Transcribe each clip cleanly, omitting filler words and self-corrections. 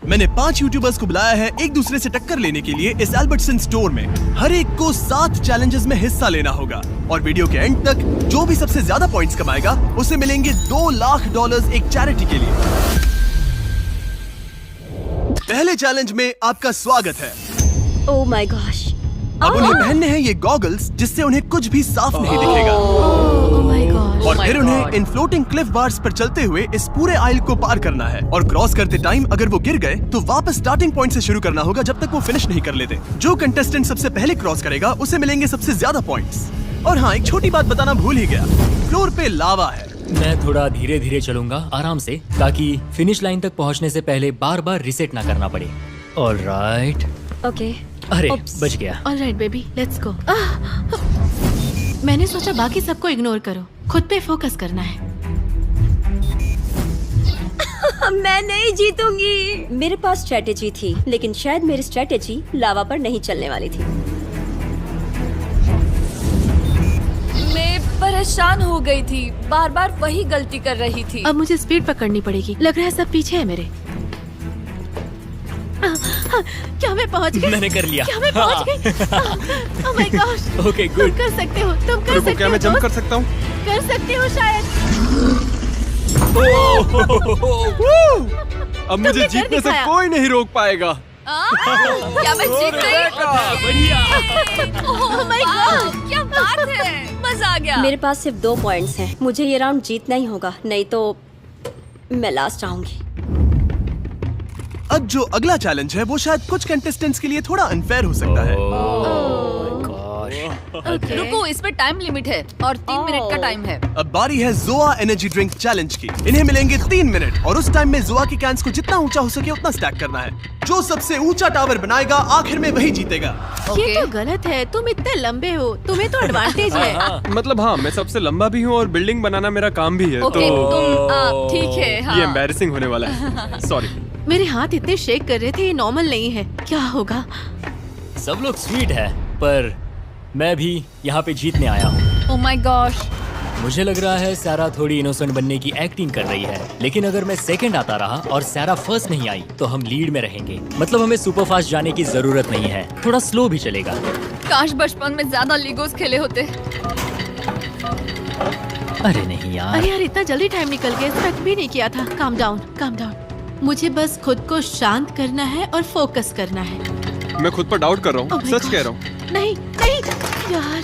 मैंने 5 यूट्यूबर्स को बुलाया है एक दूसरे से टक्कर लेने के लिए इस एल्बर्टसन स्टोर में। हर एक को 7 चैलेंजेस में हिस्सा लेना होगा और वीडियो के एंड तक जो भी सबसे ज्यादा पॉइंट्स कमाएगा उसे मिलेंगे $2 लाख एक चैरिटी के लिए। पहले चैलेंज में आपका स्वागत है। Oh my gosh. अब उन्हें पहनने हैं ये गॉगल्स जिससे उन्हें कुछ भी साफ नहीं दिखेगा। Oh my gosh. और फिर उन्हें इन फ्लोटिंग क्लिफ बार्स पर चलते हुए इस पूरे आइल को पार करना है और क्रॉस करते टाइम अगर वो गिर गए तो वापस स्टार्टिंग पॉइंट से शुरू करना होगा जब तक वो फिनिश नहीं कर लेते। जो कंटेस्टेंट सबसे पहले क्रॉस करेगा उसे मिलेंगे सबसे ज्यादा पॉइंट्स। और हाँ, एक छोटी बात बताना भूल ही गया, फ्लोर पे लावा है। मैं थोड़ा धीरे धीरे चलूंगा, आराम से, ताकि फिनिश लाइन तक पहुंचने से पहले बार बार रिसेट ना करना पड़े। ऑलराइट। ओके। अरे बच गया। Alright baby, let's go. मैंने सोचा बाकी सबको इग्नोर करो, खुद पे फोकस करना है। मैं नहीं जीतूंगी। मेरे पास स्ट्रेटेजी थी, लेकिन शायद मेरी स्ट्रेटेजी लावा पर नहीं चलने वाली थी। मैं परेशान हो गई थी, बार बार वही गलती कर रही थी। अब मुझे स्पीड पकड़नी पड़ेगी। लग रहा है सब पीछे है मेरे। क्या मैं पहुंच गई? मैंने कर लिया। क्या मैं पहुंच गई? Oh my gosh. ओके तुम गुड। कर सकते हो, तुम कर सकते हो। क्या मैं जंप कर सकता हूँ? कर सकते हो शायद। अब मुझे तुमने कर जीतने से दिखाया। कोई नहीं रोक पाएगा। क्या मैं जीत गई? बढ़िया। Oh my God. क्या बात है, मजा आ गया। मेरे पास सिर्फ 2 पॉइंट्स हैं। मुझे ये राउंड जीतना ही होगा, नहीं तो मैं लास्ट आऊंगी। अब जो अगला चैलेंज है वो शायद कुछ कंटेस्टेंट्स के लिए थोड़ा अनफेयर हो सकता है। रुको, इस पे टाइम लिमिट है और 3 मिनट का टाइम है। अब बारी है जोआ एनर्जी ड्रिंक चैलेंज की। इन्हें मिलेंगे 3 मिनट और उस टाइम में जोआ की कैंस को जितना ऊंचा हो सके उतना स्टैक करना है। जो सबसे ऊंचा टावर बनाएगा आखिर में वही जीतेगा। ये तो गलत है, तुम इतने लंबे हो, तुम्हें तो एडवांटेज है। मतलब हाँ, मैं सबसे लंबा भी हूँ और बिल्डिंग बनाना मेरा काम भी है। ओके, तो तुम ठीक है। हाँ। ये एम्बैरेसिंग होने वाला है। सॉरी। मेरे हाथ इतने शेक कर रहे थे, ये नॉर्मल नहीं है। क्या होगा? सब लोग स्वीट है, पर मैं भी यहाँ पे जीतने आया हूँ। Oh my gosh. मुझे लग रहा है सारा थोड़ी इनोसेंट बनने की एक्टिंग कर रही है, लेकिन अगर मैं सेकंड आता रहा और सारा फर्स्ट नहीं आई तो हम लीड में रहेंगे। मतलब हमें सुपर फास्ट जाने की जरूरत नहीं है, थोड़ा स्लो भी चलेगा। काश बचपन में ज्यादा लीगोस खेले होते। अरे नहीं यार। अरे यार, इतना जल्दी टाइम निकल गया, एक्सपेक्ट भी नहीं किया था। Calm down, calm down. मुझे बस खुद को शांत करना है और फोकस करना है। मैं खुद पर डाउट कर रहा Oh हूँ, my सच God. कह रहा हूँ। नहीं नहीं यार।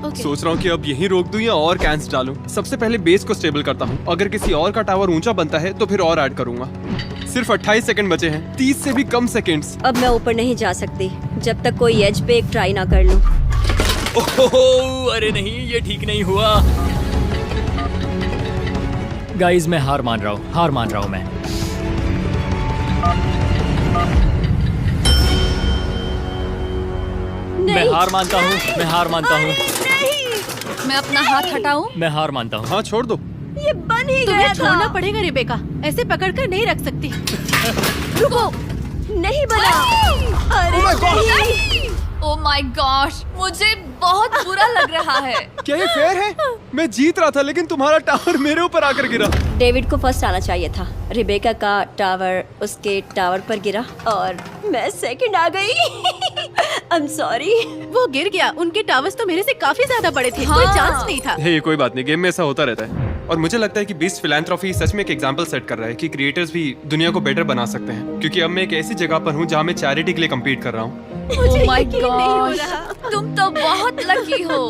ओके। सोच रहा हूँ कि अब यहीं रोक दूं या और कैंस डालूं। सबसे पहले बेस को स्टेबल करता हूँ। अगर किसी और का टावर ऊंचा बनता है तो फिर और ऐड करूंगा। सिर्फ 28 सेकंड बचे हैं, 30 से भी कम सेकंड्स। अब मैं ऊपर नहीं जा सकती जब तक कोई एज पे एक ट्राई ना कर लूं। ओह, अरे नहीं, ये ठीक नहीं हुआ। गाइस, मैं हार मान रहा हूँ, हार मान रहा हूँ मैं। मैं हार मानता हूँ, मैं हार मानता हूँ, मैं अपना हाथ हटाऊं? मैं हार मानता हूँ। हाँ, छोड़ दो। ये बन ही तुम्हें गया छोड़ना था। पड़ेगा रिबेका, ऐसे पकड़कर नहीं रख सकती। रुको, नहीं बना। अरे नहीं। ओह माय गॉश, मुझे बहुत बुरा लग रहा है। क्या ये फेयर है? मैं जीत रहा था लेकिन तुम्हारा टावर मेरे ऊपर आकर गिरा। डेविड को फर्स्ट आना चाहिए था। रिबेका का टावर उसके टावर पर गिरा और मैं सेकंड आ गई। I am sorry. वो गिर गया, उनके टावर्स तो मेरे से काफी ज्यादा बड़े थे। हाँ। कोई चांस नहीं था। हे, कोई बात नहीं, गेम में ऐसा होता रहता है। और मुझे लगता है कि बीस्ट फिलैंथ्रोपी सच में एक एग्जांपल सेट कर रहा है कि क्रिएटर्स भी दुनिया को बेटर बना सकते हैं। क्योंकि अब मैं एक ऐसी जगह पर हूँ जहाँ मैं चैरिटी के लिए कम्पीट कर रहा हूँ। मुझे ओह माय यकीन नहीं हो गॉश, रहा। तुम तो बहुत लकी हो।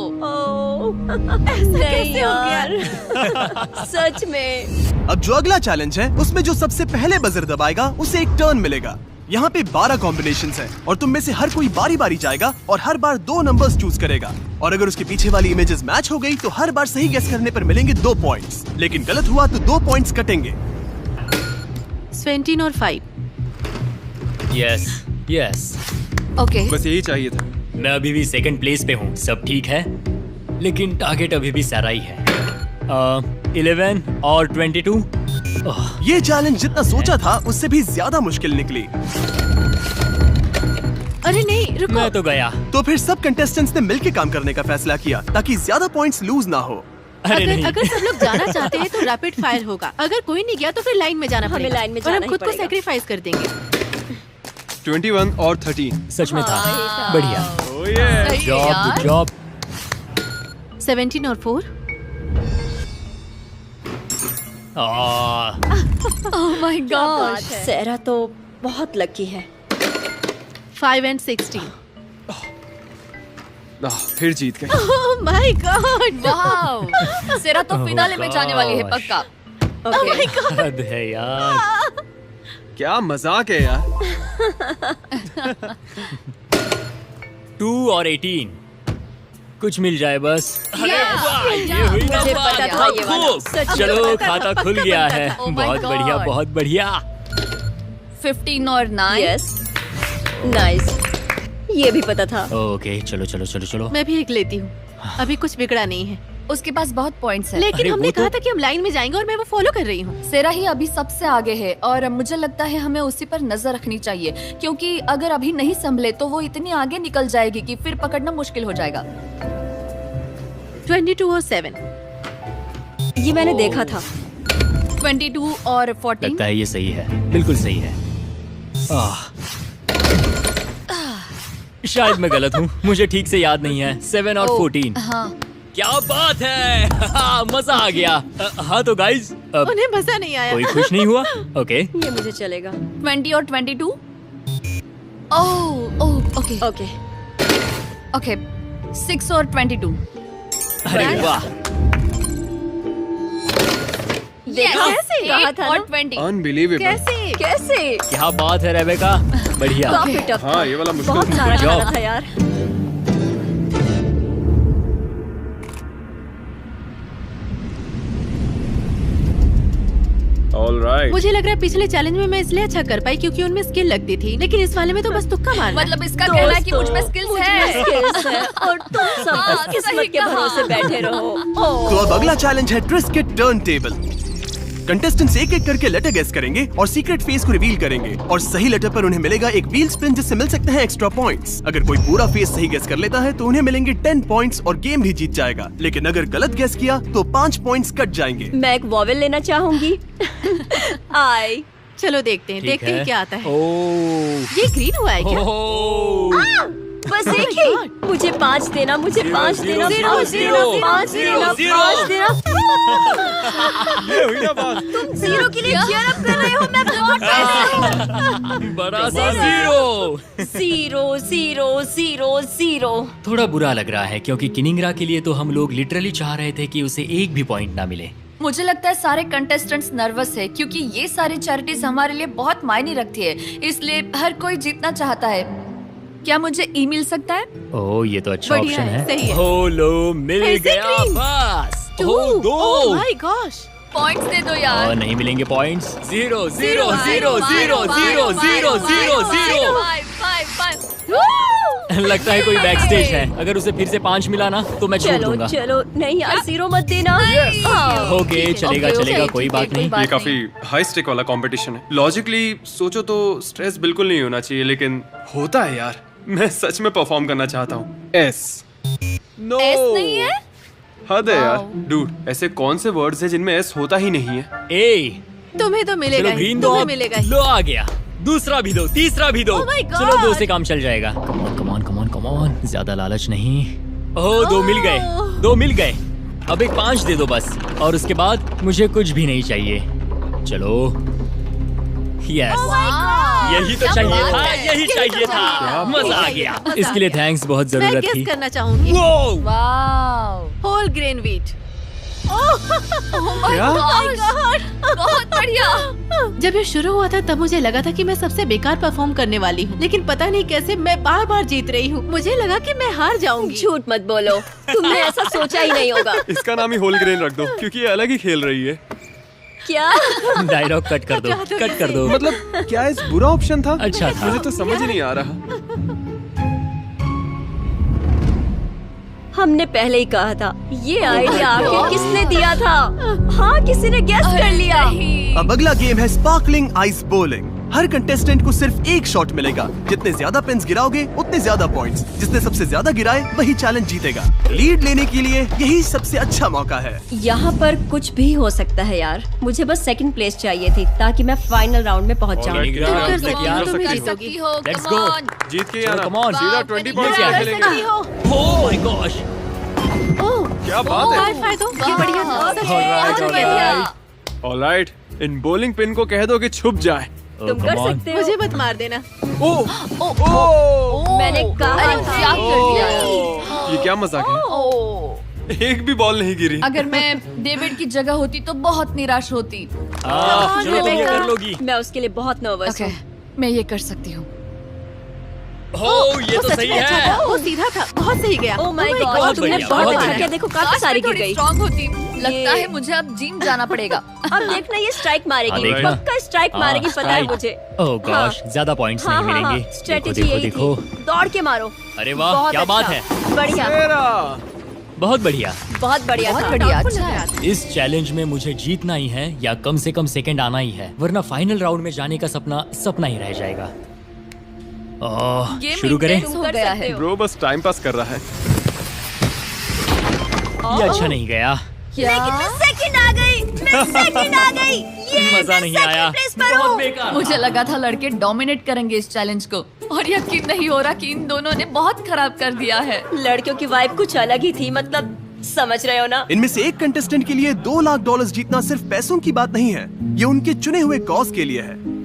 ऐसा कैसे हो गया? यार। सच में। अब जो अगला चैलेंज है उसमें जो सबसे पहले बजर दबाएगा उसे एक टर्न मिलेगा। यहाँ पे 12 कॉम्बिनेशंस हैं और तुम में से हर कोई बारी बारी जाएगा और हर बार 2 नंबर्स चूज करेगा। और अगर उसके पीछे वाली इमेजेस मैच हो गई तो हर बार सही गेस करने पर मिलेंगे 2 पॉइंट्स, लेकिन गलत हुआ तो 2 पॉइंट्स कटेंगे। 17 और 5। Yes yes. ओके, बस यही चाहिए था। मैं अभी भी सेकंड प्लेस पे हूँ, सब ठीक है, लेकिन टारगेट अभी भी सारा ही है। 11 और 22। ये चैलेंज जितना सोचा था उससे भी ज्यादा मुश्किल निकली। अरे नहीं, रुको। मैं तो गया। तो फिर सब कंटेस्टेंट्स ने मिलकर काम करने का फैसला किया ताकि ज्यादा पॉइंट्स लूज ना हो। अरे नहीं। अगर सब लोग जाना चाहते हैं तो रैपिड फायर होगा। अगर कोई नहीं गया तो फिर लाइन में जाना हमें पड़ेगा लाइन में और जाना हम ही खुद को पड़ेगा। सैक्रिफाइस कर देंगे। 21 और 13। सच में था। बढ़िया। सही है जॉब यार। जॉब। 17 और 4। Oh my God. सेरा तो बहुत लकी है। 5 and 16। फिर जीत गए। Oh my God. वाओ। सेरा तो फिनाले में जाने वाली है gosh. पक्का। ओके हद है यार। क्या मजाक है यार। 2 और 18। कुछ मिल जाए बस। अरे वाह, ये हुई ना मुझे बात। पता था ये वाला। खूब। सच में चलो पता था, खाता खुल पक्का गया पता है। था। Oh my बहुत बढ़िया God. बहुत बढ़िया। 15 और 9। यस नाइस, ये भी पता था। ओके चलो चलो चलो चलो। मैं भी एक लेती हूँ। अभी कुछ बिगड़ा नहीं है। उसके पास बहुत पॉइंट्स हैं। लेकिन अरे हमने वो कहा तो- था कि हम लाइन में जाएंगे और मैं वो फॉलो कर रही हूँ। सेरा ही अभी सबसे आगे है और मुझे लगता है हमें उसी पर नजर रखनी चाहिए क्योंकि अगर अभी नहीं संभले तो वो इतनी आगे निकल जाएगी कि फिर पकड़ना मुश्किल हो जाएगा। 22 और 7। ये मैंने देखा था। 22 और 14। लगता है ये सही है, बिल्कुल सही है। शायद मैं गलत हूँ, मुझे ठीक से याद नहीं है। 7 और 14। हाँ। क्या बात है। मजा आ गया। हाँ तो गाइज, अब उन्हें मजा नहीं आया। कोई खुश नहीं हुआ? ओके ये मुझे चलेगा। 20 और 22। Oh okay okay okay. 6 और 22। अरे वाह। देखा Yes, कहा 8 था और ना। 20। अनबिलीवेबल। कैसे? कैसे? क्या बात है रेबेका, बढ़िया। काफी टफ था। हाँ, ये वाला मुश्किल बहुत था। सारा Good job. खाना था यार। ऑलराइट। मुझे लग रहा है पिछले चैलेंज में मैं इसलिए अच्छा कर पाई क्योंकि उनमें स्किल लगती थी, लेकिन इस वाले में तो बस तुक्का मारना है। मतलब इसका कहना है कि मुझ में स्किल्स है। skills है और तुम सब हाँ, बस किस्मत सही के कहा। भरोसे बैठे रहो। तो अब अगला चैलेंज है ट्विस्ट के टर्न टेबल। कंटेस्टेंट्स एक एक करके लेटर गेस करेंगे और सीक्रेट फेस को रिवील करेंगे और सही लेटर पर उन्हें मिलेगा एक व्हील स्पिन जिससे मिल सकते हैं एक्स्ट्रा पॉइंट्स। अगर कोई पूरा फेस सही गेस कर लेता है तो उन्हें मिलेंगे 10 पॉइंट्स और गेम भी जीत जाएगा। लेकिन अगर गलत गेस किया तो 5 पॉइंट्स कट जाएंगे। मैं एक वॉवेल लेना चाहूंगी। आई। चलो देखते हैं, ठीक देखते हैं क्या आता है। ओह ये ग्रीन हुआ है क्या? ओह। बस Oh my एक ही। God. मुझे 5 देना, मुझे 5 देना, zero, 5 zero, देना, 5 zero, देना, zero. 5 देना। ये हुई ना बात। तुम 0 के लिए cheer up कर रहे हो, मैं बहुत पैसे। बड़ा सा जीरो। 0 0 0 0। थोड़ा बुरा लग रहा है क्योंकि किनिंग्रा के लिए तो हम लोग लिटरली चाह रहे थे कि उसे एक भी पॉइंट ना मिले। मुझे लगता है सारे कंटेस्टेंट्स नर्वस है क्योंकि ये सारी चैरिटीज हमारे लिए बहुत मायने रखती है, इसलिए हर कोई जीतना चाहता है। क्या मुझे ई मिल सकता है? ओह ये तो अच्छा बढ़िया ऑप्शन है, है। सही है। हो लो मिल फिर से गया green. बस। 2 हो दो। Oh my gosh. पॉइंट्स दे दो और यार। नहीं मिलेंगे पॉइंट्स। 0 0 0 0 0 0 0 0। लगता है कोई बैक स्टेज है। अगर उसे फिर से 5 मिला ना तो मैं छोड़ चलो दूंगा। चलो, नहीं यार 0 मत देना। हाँ। ओके चलेगा ओके, चलेगा, ओके, कोई ठीक है, बात नहीं। कोई ये बात काफी हाई स्टेक वाला कंपटीशन है। लॉजिकली सोचो तो स्ट्रेस बिल्कुल नहीं होना चाहिए, लेकिन होता है यार। मैं सच में परफॉर्म करना चाहता हूँ। एस नो एस नहीं है? हद है यार। Wow. डूड, ऐसे कौन से वर्ड्स हैं जिनमें एस होता ही नहीं है? ए तुम्हें तो मिलेगा चलो ही, ग्रीन दो, तुम्हें अब। मिलेगा ही। लो आ गया। दूसरा भी दो, तीसरा भी दो। Oh my God. चलो 2 से काम चल जाएगा। Come on come on come on come on, ज्यादा लालच नहीं। ओह 2 मिल गए, 2 मिल गए। अब एक 5 दे दो बस, और उसके बाद मुझे कुछ भी नहीं चाहिए। चलो यस, यही तो चाहिए था, यही चाहिए था। मजा आ गया। इसके लिए थैंक्स, बहुत मैं जरूरत गेस थी। करना चाहूंगी। वो वाओ। Whole grain wheat. क्या? बहुत बढ़िया। जब ये शुरू हुआ था तब मुझे लगा था कि मैं सबसे बेकार परफॉर्म करने वाली हूँ, लेकिन पता नहीं कैसे मैं बार बार जीत रही हूँ। मुझे लगा कि मैं हार जाऊंगी। झूठ मत बोलो, तुमने ऐसा सोचा ही नहीं होगा। इसका नाम ही होल ग्रेन रख दो क्योंकि ये अलग ही खेल रही है। क्या? डायलॉग कट कर दो, कट कर दो। मतलब क्या इस बुरा ऑप्शन था? अच्छा था। मुझे तो समझ ही नहीं आ रहा। हमने पहले ही कहा था, ये आइडिया आखिर किसने दिया था? हाँ, किसी ने गेस कर लिया। अब अगला गेम है स्पार्कलिंग आइस बोलिंग। हर कंटेस्टेंट को सिर्फ एक शॉट मिलेगा। जितने ज्यादा पिन्स गिराओगे उतने ज्यादा पॉइंट्स। जिसने सबसे ज्यादा गिराए वही चैलेंज जीतेगा। लीड लेने के लिए यही सबसे अच्छा मौका है। यहाँ पर कुछ भी हो सकता है यार। मुझे बस सेकंड प्लेस चाहिए थी ताकि मैं फाइनल राउंड में पहुँच जाऊँ। Alright, तुम कर यार, सकती यार, हो, तुम कर जीत सकती सकती हो, Let's come go. on. जीत के चलो, आना। come on. सीधा वाह, 20 तुम पॉइंट्स कर खेलेंगे। सकती हो। Oh my gosh. ओह, क्या बात है। हाई फाइव दो, ये बढ़िया था। वाह, सच में, Alright, बहुत alright. बढ़िया। ऑलराइट, इन बॉलिंग पिन को कह दो कि छुप जाए। Oh, तुम come कर on. सकते हो। मुझे मत मार देना। मैंने कहा अरे था। क्या कर दिया ये क्या मजाक है? एक भी बॉल नहीं गिरी। अगर मैं डेविड की जगह होती तो बहुत निराश होती। चलो तुम ये Rebecca. कर लोगी। मैं उसके लिए बहुत नर्वस ओके, हूँ। मैं ये कर सकती हूँ। ये वो तो सच सही में अच्छा है। था, वो सीधा था, बहुत सही गया। Oh my Oh my God, बहुत तुमने बढ़िया, बहुत बहुत अच्छा बढ़िया। किया। देखो काफी काश सारी मैं गिर थोड़ी गई। स्ट्रांग होती। लगता ये- है मुझे अब जिम जाना पड़ेगा। अब देखना ये स्ट्राइक मारेगी। देखना। पक्का स्ट्राइक मारेगी, पता है मुझे। ओह गॉश, ज्यादा पॉइंट्स नहीं मिलेंगे। देखो स्ट्रेटेजी देखो यही देखो। थी। दौड़ के मारो। अरे वाह, बहुत क्या बात अच्छा। है। बढ़िया, बहुत बढ़िया। बहुत बढ़िया बहुत था। बढ़िया, Doubtful अच्छा नजर है। आता है। इस चैलेंज में मुझे जीतना ही है या कम से कम सेकंड आना ही है, वरना फाइनल राउंड में जाने का सपना ही रह जाएगा। गेम शुरू करें। intense हो कर गया सकते है। हो। ब्रो बस टाइम पास कर रहा है। ये अच्छा नहीं गया। लेकिन मैं सेकंड आ गई। मैं सेकंड आ गई। ये मजा नहीं आया। प्लेस पर बहुत हूँ। बेकार। मुझे लगा था लड़के डोमिनेट करेंगे इस चैलेंज को, और यकीन नहीं हो रहा कि इन दोनों ने बहुत खराब कर दिया है। लड़कियों की वाइब कुछ अलग ही थी, मतलब समझ रहे हो ना। इनमें से एक कंटेस्टेंट के लिए $2 लाख जीतना सिर्फ पैसों की बात नहीं है। ये उनके चुने हुए कॉज के लिए है।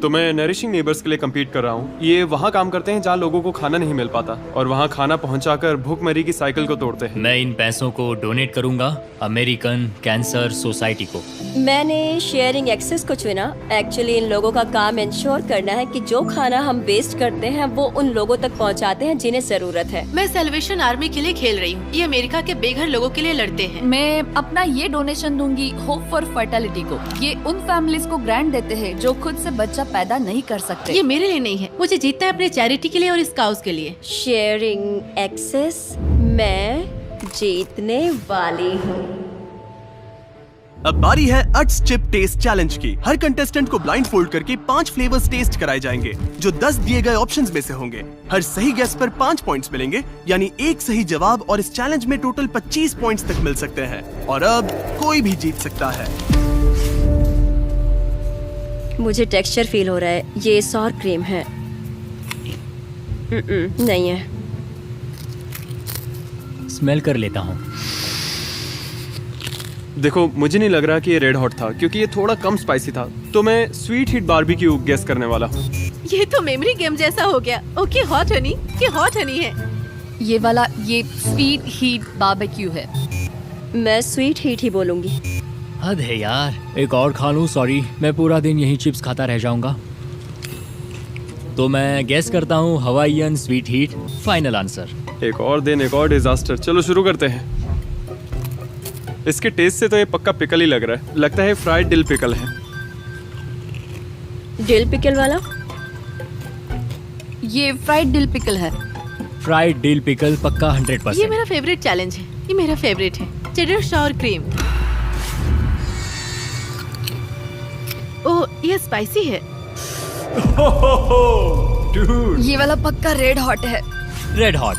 तो मैं नरिशिंग नेबर्स के लिए compete कर रहा हूँ। ये वहाँ काम करते हैं जहाँ लोगों को खाना नहीं मिल पाता, और वहाँ खाना पहुँचाकर भूखमरी की साइकिल को तोड़ते हैं। मैं इन पैसों को डोनेट करूंगा अमेरिकन कैंसर सोसाइटी को। मैंने शेयरिंग एक्सेस को चुना। एक्चुअली इन लोगों का काम इंश्योर करना है कि जो खाना हम वेस्ट करते हैं वो उन लोगों तक पहुंचाते हैं जिन्हें जरूरत है। मैं सेलिब्रेशन आर्मी के लिए खेल रही हूँ। ये अमेरिका के बेघर लोगों के लिए लड़ते हैं। मैं अपना ये डोनेशन दूंगी होप फॉर फर्टिलिटी को। ये उन फैमिलीज को ग्रांट देते हैं जो खुद से बच्चा पैदा नहीं कर सकते। ये मेरे लिए नहीं है, मुझे जीतना है अपने चैरिटी के लिए और इस काउज के लिए। शेयरिंग एक्सेस मैं जीतने वाली हूँ। अब बारी है अट्स चिप टेस्ट चैलेंज की। हर कंटेस्टेंट को ब्लाइंड फोल्ड करके 5 फ्लेवर्स टेस्ट कराए जाएंगे जो 10 दिए गए ऑप्शंस में से होंगे। हर सही गेस पर 5 पॉइंट्स मिलेंगे, यानी एक सही जवाब और इस चैलेंज में टोटल 25 पॉइंट्स तक मिल सकते हैं। और अब कोई भी जीत सकता है। मुझे टेक्सचर फील हो रहा है। ये सॉर क्रीम है। नहीं है। स्मेल कर लेता हूँ। देखो, मुझे नहीं लग रहा कि ये रेड हॉट था, क्योंकि ये थोड़ा कम स्पाइसी था। तो मैं स्वीट हीट बारबेक्यू गेस करने वाला हूँ। ये तो मेमोरी गेम जैसा हो गया। ओके, हॉट हनी, ये हॉट हनी है। ये वाला ये स्वीट हीट बारबेक्यू है। मैं स्वीट हीट ही बोलूंगी। हद है यार, एक और खा लूं। सॉरी, मैं पूरा दिन यही चिप्स खाता रह जाऊंगा। तो मैं गेस करता हूँ Hawaiian sweet heat. Final answer. एक और दिन, एक और डिजास्टर। चलो शुरू करते हैं। इसके टेस्ट से तो ये पक्का पिकल ही लग रहा है। लगता है फ्राइड डिल पिकल है। डिल पिकल वाला। ये फ्राइड डिल पिकल है। फ्राइड डिल पिकल पक्का ये 100%। मेरा फेवरेट चैलेंज है। ये मेरा फेवरेट है। Cheddar shower cream. ओह, ये स्पाइसी है। ये वाला पक्का रेड हॉट है। Red hot.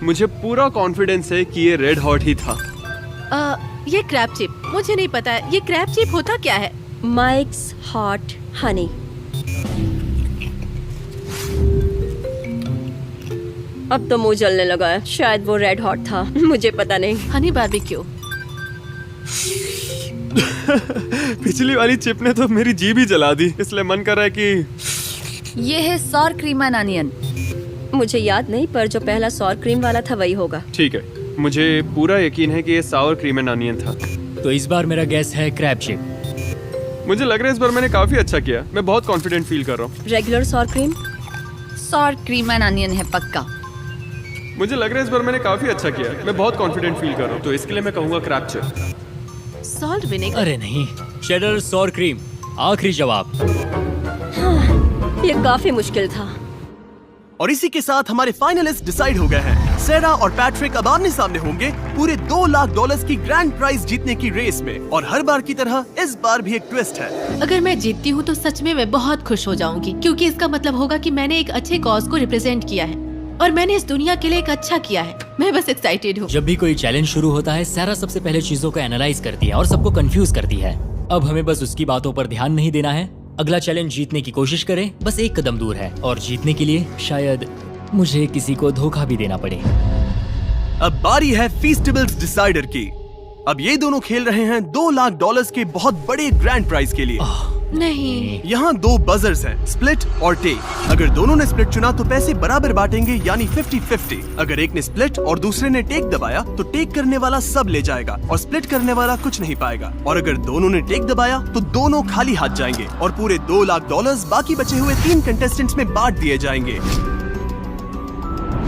मुझे पूरा कॉन्फिडेंस है कि ये रेड हॉट ही था। ये क्रैब चिप। मुझे नहीं पता है ये क्रैब चिप होता क्या है। Mics hot Honey. अब तो मुंह जलने लगा है। शायद वो रेड हॉट था, मुझे पता नहीं। हनी बारबेक्यू। पिछली वाली चिप ने तो मेरी जीभ ही जला दी, इसलिए मन कर रहा है कि ये है सॉर क्रीम एंड अनियन। मुझे याद नहीं, पर जो पहला सॉर क्रीम वाला था वही होगा। ठीक है। मुझे पूरा यकीन है कि ये सावर क्रीम एंड अनियन था। तो इस बार मेरा गेस है क्रैब चिप। मुझे लग रहा है इस बार मैंने काफी अच्छा किया। मैं बहुत कॉन्फिडेंट फील कर रहा हूँ। Regular sour cream. Sour cream and onion है पक्का। मुझे लग रहा है इस बार मैंने काफी अच्छा किया। मैं बहुत कॉन्फिडेंट फील कर रहा हूँ, तो इसके लिए मैं कहूँगा क्रैब चिप। Salt vinegar. अरे नहीं, चेडर सॉर क्रीम। आखिरी जवाब। ये काफी मुश्किल था। और इसी के साथ हमारे फाइनलिस्ट डिसाइड हो गए हैं। सेरा और पैट्रिक अब आमने सामने होंगे पूरे $2 लाख की ग्रैंड प्राइज जीतने की रेस में। और हर बार की तरह इस बार भी एक ट्विस्ट है। अगर मैं जीतती हूँ तो सच में मैं बहुत खुश हो जाऊंगी, क्योंकि इसका मतलब होगा कि मैंने एक अच्छे कॉज को रिप्रेजेंट किया है और मैंने इस दुनिया के लिए एक अच्छा किया है। मैं बस एक्साइटेड हूँ। जब भी कोई चैलेंज शुरू होता है, सारा सबसे पहले चीजों को एनालाइज करती है और सबको कंफ्यूज करती है। अब हमें बस उसकी बातों पर ध्यान नहीं देना है। अगला चैलेंज जीतने की कोशिश करें, बस एक कदम दूर है। और जीतने के लिए शायद मुझे किसी को धोखा भी देना पड़े। अब बारी है फीस्टिबल्स डिसाइडर की। अब ये दोनों खेल रहे हैं $2 लाख के बहुत बड़े ग्रैंड प्राइज के लिए। नहीं, यहाँ 2 बजर्स हैं, स्प्लिट और टेक। अगर दोनों ने स्प्लिट चुना तो पैसे बराबर बांटेंगे, यानी 50-50। अगर एक ने स्प्लिट और दूसरे ने टेक दबाया तो टेक करने वाला सब ले जाएगा और स्प्लिट करने वाला कुछ नहीं पाएगा। और अगर दोनों ने टेक दबाया तो दोनों खाली हाथ जाएंगे और पूरे $2 लाख बाकी बचे हुए 3 कंटेस्टेंट्स में बांट दिए जाएंगे।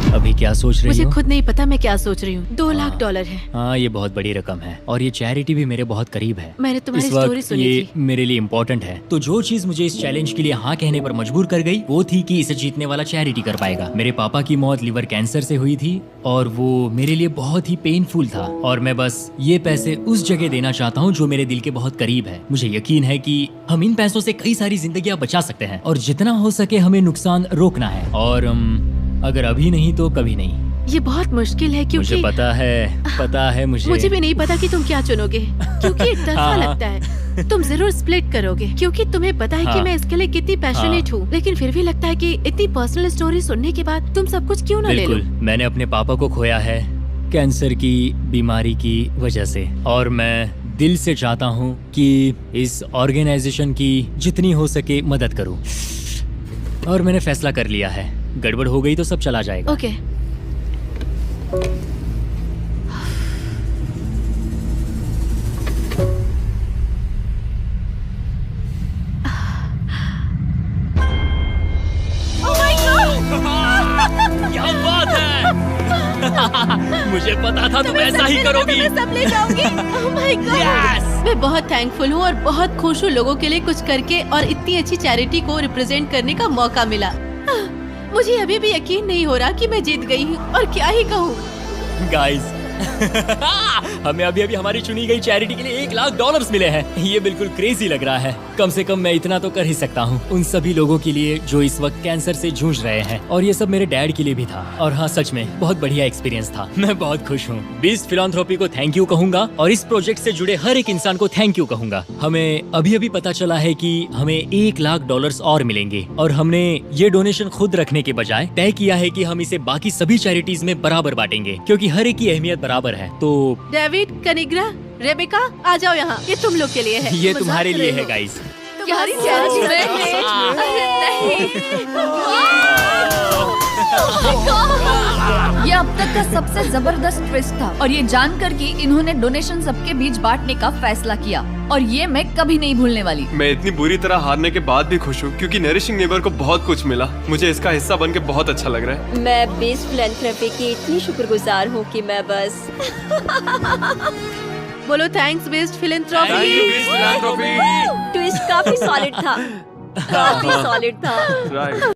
अभी क्या सोच रही मुझे हो? खुद नहीं पता मैं क्या सोच रही हूँ। $2 लाख है। हाँ, ये बहुत बड़ी रकम है और ये चैरिटी भी मेरे बहुत करीब है। मैंने तुम्हारी इस वक्त स्टोरी सुनी ये थी। मेरे लिए इम्पोर्टेंट है। तो जो चीज मुझे इस चैलेंज के लिए हाँ कहने पर मजबूर कर गई वो थी कि इसे जीतने वाला चैरिटी कर पाएगा। मेरे पापा की मौत लिवर कैंसर से हुई थी और वो मेरे लिए बहुत ही पेनफुल था और मैं बस ये पैसे उस जगह देना चाहता हूँ जो मेरे दिल के बहुत करीब है। मुझे यकीन है कि हम इन पैसों से कई सारी जिंदगियां बचा सकते हैं और जितना हो सके हमें नुकसान रोकना है। और अगर अभी नहीं तो कभी नहीं। ये बहुत मुश्किल है क्योंकि मुझे पता है मुझे भी नहीं पता कि तुम क्या चुनोगे, क्योंकि एक तरफा हाँ। लगता है। तुम जरूर स्प्लिट करोगे क्योंकि तुम्हें पता है कि हाँ। मैं इसके लिए कितनी पैशनेट हूँ, लेकिन फिर भी लगता है कि इतनी पर्सनल स्टोरी सुनने के बाद तुम सब कुछ क्यों ना ले लो। बिल्कुल, मैंने अपने पापा को खोया है कैंसर की बीमारी की वजह से और मैं दिल से चाहता हूँ कि इस ऑर्गेनाइजेशन की जितनी हो सके मदद करूँ। और मैंने फैसला कर लिया है, गड़बड़ हो गई तो सब चला जाएगा। ओके। क्या बात है! मुझे पता था तुम ऐसा ही करोगी। मैं सब ले जाऊंगी। Oh my God! Yes! मैं बहुत थैंकफुल हूँ और बहुत खुश हूँ लोगों के लिए कुछ करके और इतनी अच्छी चैरिटी को रिप्रेजेंट करने का मौका मिला। मुझे अभी भी यकीन नहीं हो रहा कि मैं जीत गई हूँ और क्या ही कहूँ। गाइस हमें अभी हमारी चुनी गई चैरिटी के लिए $1 लाख मिले हैं। ये बिल्कुल क्रेजी लग रहा है। कम से कम मैं इतना तो कर ही सकता हूँ उन सभी लोगों के लिए जो इस वक्त कैंसर से जूझ रहे हैं। और ये सब मेरे डैड के लिए भी था। और हाँ, सच में बहुत बढ़िया एक्सपीरियंस था। मैं बहुत खुश हूँ। बीस्ट फिलैंथ्रोपी को थैंक यू कहूंगा और इस प्रोजेक्ट से जुड़े हर एक इंसान को थैंक यू कहूंगा। हमें अभी पता चला है कि हमें $1 लाख और मिलेंगे और हमने ये डोनेशन खुद रखने के बजाय तय किया है कि हम इसे बाकी सभी चैरिटीज में बराबर बांटेंगे, क्योंकि हर एक की अहमियत बराबर है। तो डेविड, कनिग्रा, रेबेका, आ जाओ यहाँ। ये तुम लोग के लिए है। ये मजाक तुम्हारे कर लिए रहे है हो। गाइस। तुम्हारी चैरिटी में ये अब तक का सबसे जबरदस्त ट्विस्ट था और ये जानकर कि इन्होंने डोनेशन सबके बीच बांटने का फैसला किया और ये मैं कभी नहीं भूलने वाली। मैं इतनी बुरी तरह हारने के बाद भी खुश हूँ क्योंकि नरिशिंग नेबर को बहुत कुछ मिला। मुझे इसका हिस्सा बन के बहुत अच्छा लग रहा है। मैं बीस्ट फिलैंथ्रोपी की इतनी शुक्रगुजार हूँ कि मैं बस बोलो थैंक्स बेस्ट फिलैंथ्रोपी। ट्विस्ट काफी सॉलिड था, काफी सॉलिड था। राइट।